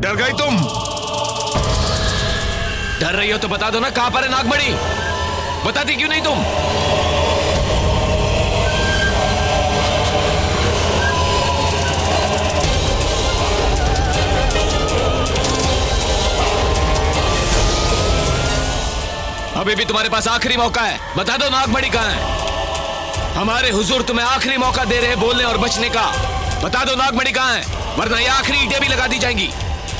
डर गई तुम? डर रही हो तो बता दो ना, कहां पर है नागमणि? बताती क्यों नहीं तुम? अभी भी तुम्हारे पास आखिरी मौका है, बता दो नागमणि कहां है? हमारे हुजूर तुम्हें आखिरी मौका दे रहे हैं बोलने और बचने का। बता दो नागमणि कहां है, वरना ये आखिरी ईंटें भी लगा दी जाएंगी।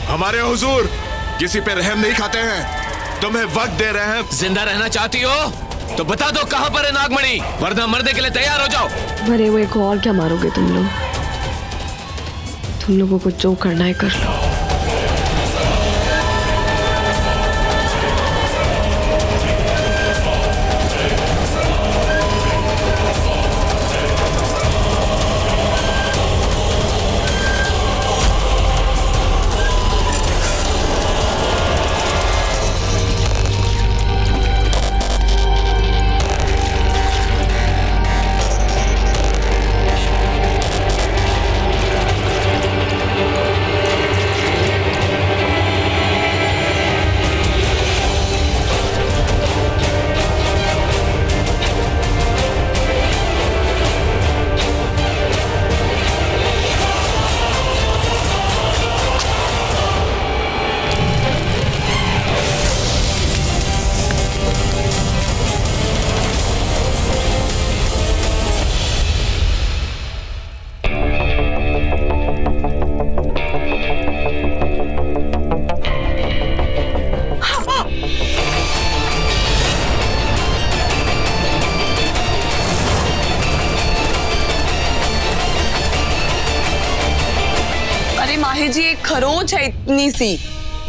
हमारे हुजूर किसी पे रहम नहीं खाते हैं, तुम्हें वक्त दे रहे हैं। जिंदा रहना चाहती हो तो बता दो कहां पर है नागमणि, वरना मरने के लिए तैयार हो जाओ। मरे हुए को और क्या मारोगे तुम लोग? तुम लोगों को जो करना है कर लो। माहिर जी एक खरोच है इतनी सी।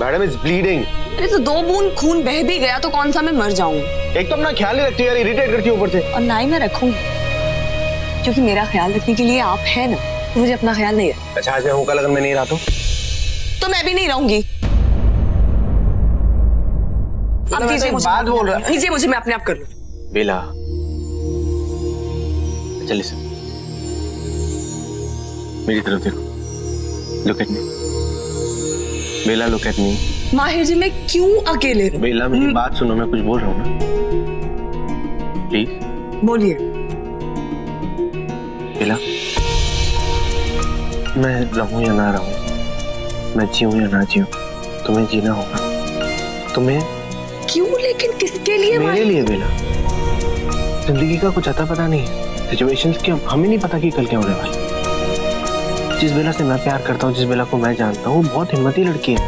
Madam is bleeding. अरे तो 2 बूंद खून बह भी गया तो कौन सा मैं मर जाऊंगी? एक तो अपना ख्याल नहीं रखती यार, इरिटेट करती है ऊपर से। और ना ही मैं रखूंगी, क्योंकि मेरा ख्याल रखने के लिए आप है ना, मुझे अपना ख्याल नहीं है। अच्छा आज मैं हूँ, कल अगर मैं नहीं रहा तो मैं भी नहीं रहूंगी। आप दीजिए मुझे, बात बोल रहा दीजिए मुझे, मैं अपने आप कर लूं। बेला चल इसे मेरी तरफ देखो, look at me Bela, look at me. Mahir ji मैं क्यों अकेले रहूं? बेला मेरी बात सुनो, मैं कुछ बोल रहा हूँ ना, प्लीज बोलिए। बेला मैं रहूं या ना रहूं, मैं जीऊं या ना जीऊं, तुम्हें जीना होगा। तुम्हें क्यों? लेकिन किसके लिए? मेरे लिए बेला। जिंदगी का कुछ अता पता नहीं है, सिचुएशंस के हमें नहीं पता कि कल क्या होने वाला। जिस बेला से मैं प्यार करता हूँ, जिस बेला को मैं जानता हूँ, वो बहुत हिम्मती लड़की है।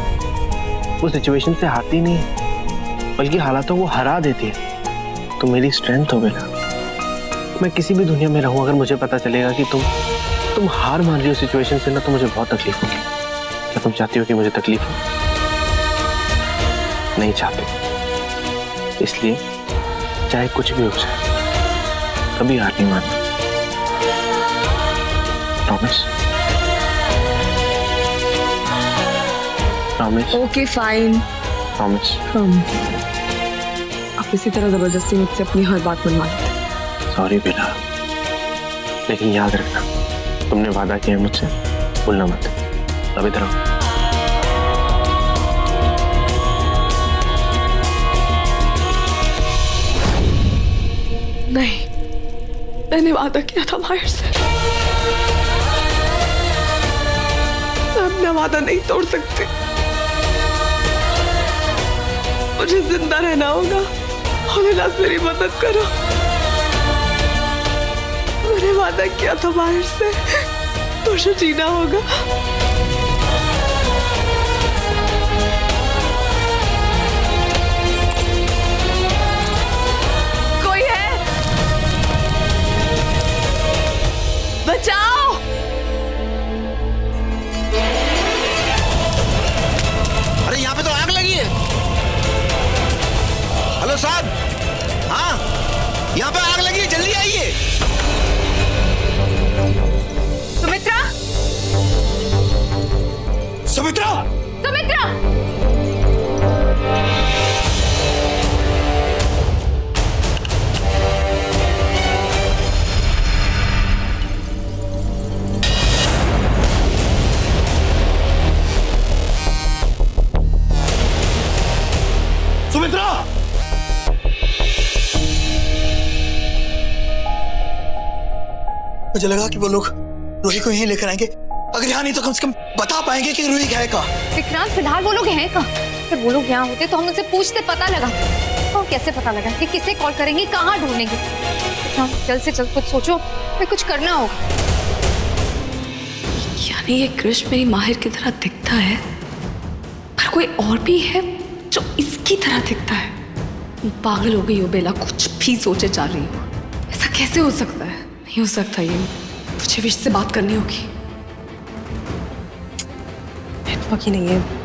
वो सिचुएशन से हारती नहीं, बल्कि हालातों को हरा देती है। तुम मेरी स्ट्रेंथ हो बेला। मैं किसी भी दुनिया में रहूं, अगर मुझे पता चलेगा कि तुम हार मान रही हो सिचुएशन से ना, तो मुझे बहुत तकलीफ होगी। क्या तुम चाहती हो कि मुझे तकलीफ हो? नहीं चाहती। इसलिए चाहे कुछ भी हो जाए, कभी हार नहीं मानना। Promise? Promise? Okay fine, promise? Promise. आप इसी तरह जबरदस्ती मुझसे अपनी हर बात मनवा लेते। सॉरी बेला, लेकिन याद रखना, तुमने वादा किया मुझसे, भूलना मत। अब इधर आओ। नहीं, मैंने वादा किया था माहिर से। मैं अपना वादा नहीं तोड़ सकती। मुझे जिंदा रहना होगा। भोलेनाथ मेरी मदद करो। मैंने वादा किया था माहिर से, मुझे जीना होगा। कोई है? बचाओ! अरे यहाँ पे तो आग लगी है। हेलो साहब, हाँ यहाँ पे आग लगी है, जल्दी आइए। सुमित्रा, मुझे लगा कि वो लोग रूही को यहीं लेकर आएंगे। अगर यहाँ नहीं तो कम से कम बता पाएंगे कि रूही है कहाँ। विक्रांत फिलहाल वो लोग हैं कहाँ? अगर वो लोग यहाँ होते तो हम उनसे पूछते, पता लगा। तो कैसे पता लगा कि किसे कॉल करेंगे, कहाँ ढूंढेंगे? जल्द से जल्द कुछ सोचो, फिर कुछ करना होगा। यानी ये कृष्ण मेरी माहिर की तरह दिखता है, पर कोई और भी है जो इसकी तरह दिखता है। पागल हो गई हो बेला, कुछ भी सोचे जा रही हो। ऐसा कैसे हो सकता है? नहीं हो सकता ये। मुझे विश से बात करनी होगी। नेटवर्क ही नहीं है।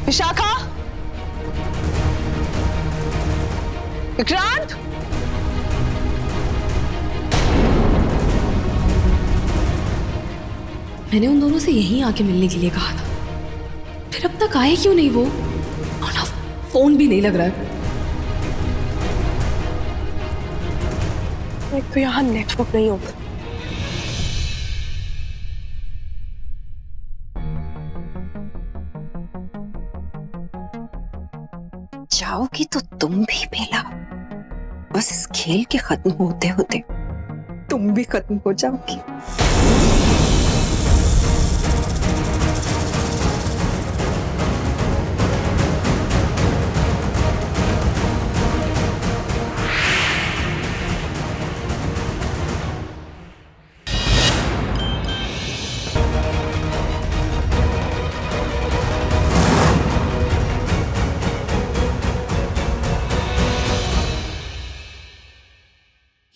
विशाखा, विक्रांत, मैंने उन दोनों से यहीं आके मिलने के लिए कहा था, फिर अब तक आए क्यों नहीं वो? और ना फोन भी नहीं लग रहा है। एक तो यहाँ नेटवर्क नहीं होता। जाओगी तो तुम भी बेला, बस इस खेल के खत्म होते होते तुम भी खत्म हो जाओगी।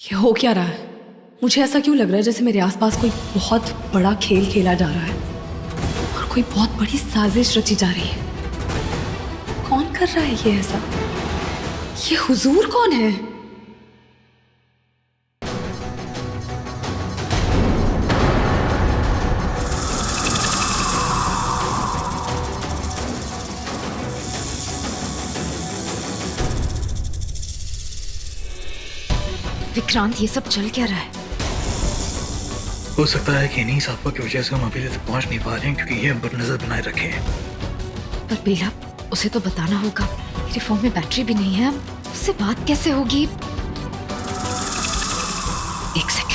ये हो क्या रहा है? मुझे ऐसा क्यों लग रहा है जैसे मेरे आसपास कोई बहुत बड़ा खेल खेला जा रहा है और कोई बहुत बड़ी साजिश रची जा रही है। कौन कर रहा है ये ऐसा? ये हुजूर कौन है? विक्रांत, ये सब चल क्या रहा है? हो सकता है कि इन्हीं साफा की वजह से हम अभी तक पहुंच नहीं पा रहे हैं, क्योंकि ये हम पर नजर बनाए रखे हैं। पर बेला, उसे तो बताना होगा। मेरे फोन में बैटरी भी नहीं है, उससे बात कैसे होगी? एक सेकंड।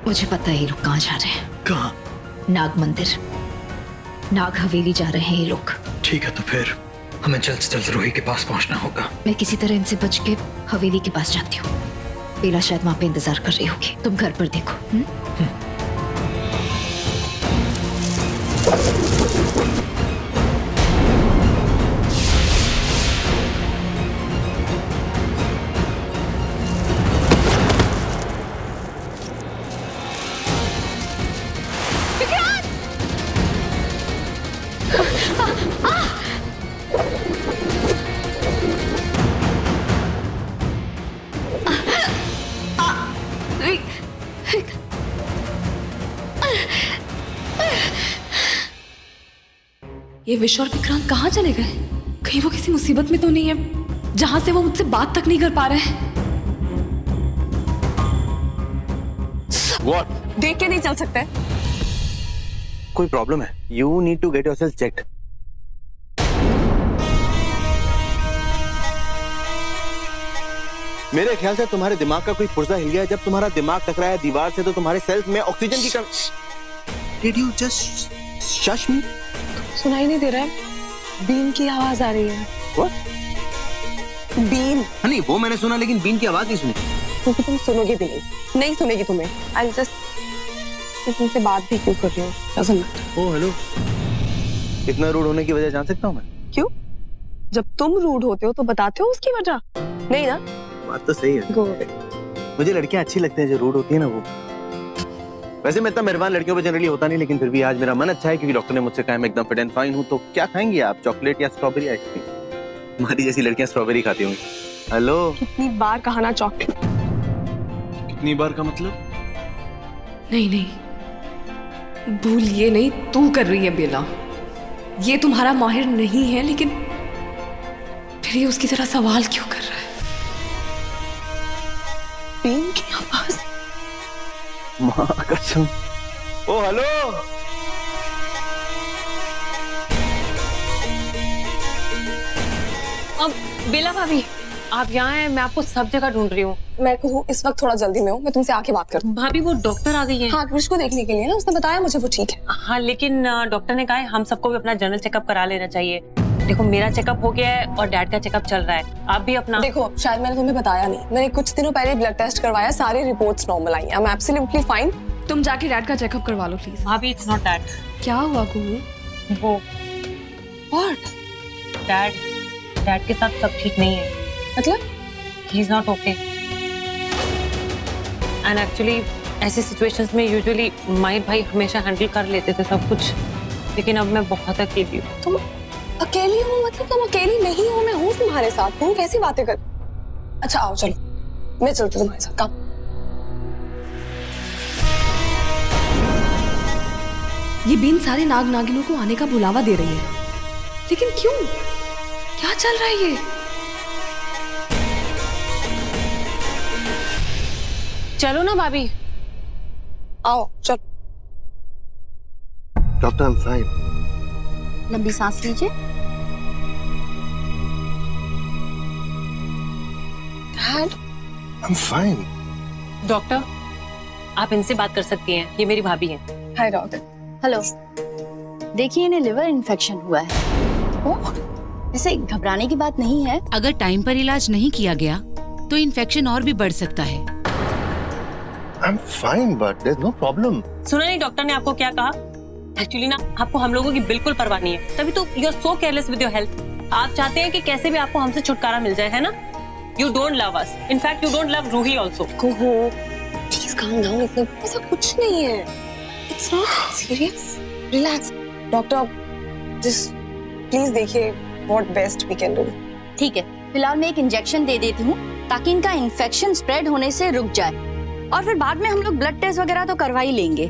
मुझे पता है ये लोग कहाँ जा रहे हैं। कहाँ? नाग मंदिर, नाग हवेली जा रहे हैं ये लोग। ठीक है, तो फिर हमें जल्द से जल्द रूही के पास पहुंचना होगा। मैं किसी तरह इनसे बच के हवेली के पास जाती हूँ। बेला शायद वहां पे इंतजार कर रही होगी। तुम घर पर देखो। ये विश और विक्रांत कहाँ चले गए? कहीं वो किसी मुसीबत में तो नहीं है जहां से वो मुझसे बात तक नहीं कर पा रहे हैं? What? देख के नहीं चल सकते? कोई प्रॉब्लम है? You need to get yourself checked. मेरे ख्याल से तुम्हारे दिमाग का कोई पुर्जा हिल गया है। जब तुम्हारा दिमाग टकराया दीवार से तो तुम्हारे सेल्स में ऑक्सीजन की कमी। Did you just shush me? सुनाई नहीं दे रहा है? बीन की आवाज आ रही है। What? बीन? नहीं, वो मैंने सुना, लेकिन बीन की आवाज नहीं सुनी। क्योंकि तुम सुनोगे भी नहीं सुनेगी तुम्हें। I'll just तुमसे बात भी क्यों कर रही हूँ? Doesn't matter. ओह हेलो, इतना रूड होने की वजह जान सकता हूँ मैं? क्यों? जब तुम रूड होते हो तो बताते हो उसकी वजह? नहीं ना? बात तो सही है। Go. मुझे लड़कियां अच्छी लगती हैं जो रूड होती है ना वो। वैसे मैं इतना मेहरबान लड़कियों पे जनरली होता नहीं, लेकिन फिर भी आज मेरा मन अच्छा है क्योंकि डॉक्टर ने मुझसे कहा मैं एकदम फिट एंड फाइन हूँ। तो क्या खाएंगी आप, चॉकलेट या स्ट्रॉबेरी आइसक्रीम? हमारी जैसी लड़कियां स्ट्रॉबेरी खाती होंगी। हेलो, कितनी बार कहा ना चॉकलेट? कितनी बार का मतलब? नहीं नहीं, भूल ये नहीं, तू कर रही है बेला। ये तुम्हारा माहिर नहीं है, लेकिन फिर ये उसकी तरह सवाल क्यों कर रहा है? माँ कसम। ओ हेलो। अब बेला भाभी आप यहाँ हैं, मैं आपको सब जगह ढूंढ रही हूँ। मैं कहूँ इस वक्त थोड़ा जल्दी में हूँ, मैं तुमसे आके बात करूँ। भाभी वो डॉक्टर आ गई है। हाँ, कृष को देखने के लिए ना, उसने बताया मुझे वो ठीक है। हाँ लेकिन डॉक्टर ने कहा है हम सबको भी अपना जनरल चेकअप करा लेना चाहिए। देखो मेरा चेकअप हो गया है और डैड का चेकअप चल रहा है, आप भी अपना। देखो शायद मैंने तुम्हें बताया नहीं, मैंने कुछ दिनों पहले ब्लड टेस्ट करवाया, सारी reports normal I. I am absolutely fine. तुम जाके डैड का चेकअप करवा लो प्लीज। भाभी इट्स नॉट दैट। क्या हुआ कुहू? वो व्हाट? डैड के साथ सब ठीक नहीं है। मतलब? He is not okay. And actually ऐसी सिचुएशंस में यूजुअली माहिर भाई हमेशा हैंडल कर लेते थे सब कुछ, लेकिन अब मैं बहुत अकेली हूँ। तुम अकेली हो? मतलब तुम अकेली नहीं हो, मैं हूँ तुम्हारे साथ। तुम कैसी बातें कर? अच्छा आओ चलो, मैं चलती हूँ तुम्हारे साथ। काम। ये बीन सारे नाग नागिनों को आने का बुलावा दे रही है, लेकिन क्यों? क्या चल रहा है ये? चलो ना भाभी। आओ चलो। Doctor I am fine. लंबी सांस लीजिए। Dad I am fine. Doctor आप इनसे बात कर सकती हैं, ये मेरी भाभी हैं। हाय डॉक्टर। हेलो, देखिए इन्हें लिवर इन्फेक्शन हुआ है। ऐसे घबराने की बात नहीं है। अगर टाइम पर इलाज नहीं किया गया तो इन्फेक्शन और भी बढ़ सकता है। I'm fine, but there's no problem. सुना नहीं डॉक्टर ने आपको क्या कहा? एक्चुअली ना आपको हम लोगों की बिल्कुल परवाह नहीं है, तभी तो you are so careless with your health. आप चाहते हैं कि कैसे भी आपको हमसे छुटकारा मिल जाए, है ना? You don't love us, in fact you don't love Ruhi also. Kuhu please calm down. इतना ऐसा कुछ नहीं है। It's not serious. Relax. Doctor just please देखिए what best we can do. ठीक है, फिलहाल मैं एक इंजेक्शन दे देती हूँ ताकि इनका इन्फेक्शन स्प्रेड होने से रुक जाए, और फिर बाद में हम लोग ब्लड टेस्ट वगैरह तो करवा ही लेंगे।